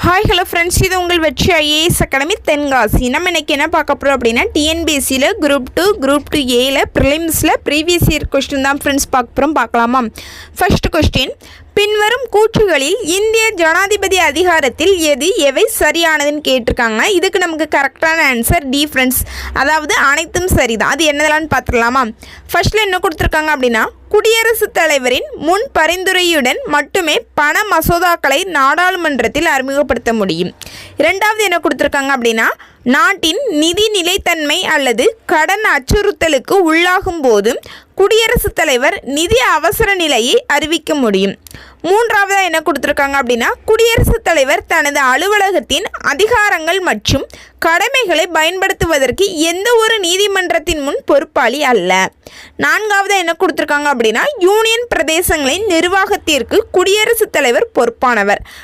Hi hello friends, இது உங்கள் வெற்றி ஐஏஎஸ் அகாடமி தென்காசி. நம்ம இன்றைக்கி என்ன பார்க்க போகிறோம் அப்படின்னா, டிஎன்பிஎஸ்சியில் குரூப் 2 ஏல ப்ரிலிம்ஸில் ப்ரீவியஸ் இயர் கொஸ்டின் தான் ஃப்ரெண்ட்ஸ் பார்க்கலாமா. ஃபர்ஸ்ட் கொஸ்டின், பின்வரும் கூற்றுகளில் இந்திய ஜனாதிபதி அதிகாரத்தில் எவை சரியானதுன்னு கேட்டிருக்காங்க. இதுக்கு நமக்கு கரெக்டான ஆன்சர் டி ஃப்ரெண்ட்ஸ், அதாவது அனைத்தும் சரிதான். அது என்னதெல்லாம் பார்த்துடலாமா. ஃபர்ஸ்ட்டில் என்ன கொடுத்துருக்காங்க அப்படின்னா, குடியரசுத் தலைவரின் முன் பரிந்துரையுடன் மட்டுமே பண மசோதாக்களை நாடாளுமன்றத்தில் அறிமுகப்படுத்த முடியும். இரண்டாவது என்ன கொடுத்துருக்காங்க அப்படின்னா, நாட்டின் நிதி நிலைத்தன்மை அல்லது கடன் அச்சுறுத்தலுக்கு உள்ளாகும் போது குடியரசுத் தலைவர் நிதி அவசர நிலையை அறிவிக்க முடியும். மூன்றாவதாக என்ன கொடுத்துருக்காங்க அப்படின்னா, குடியரசுத் தலைவர் தனது அலுவலகத்தின் அதிகாரங்கள் மற்றும் கடமைகளை பயன்படுத்துவதற்கு எந்த ஒரு நீதிமன்றத்தின் முன் பொறுப்பாளி அல்ல. நான்காவதாக என்ன கொடுத்துருக்காங்க அப்படின்னா, யூனியன் பிரதேசங்களின் நிர்வாகத்திற்கு குடியரசுத் தலைவர் பொறுப்பானவர்.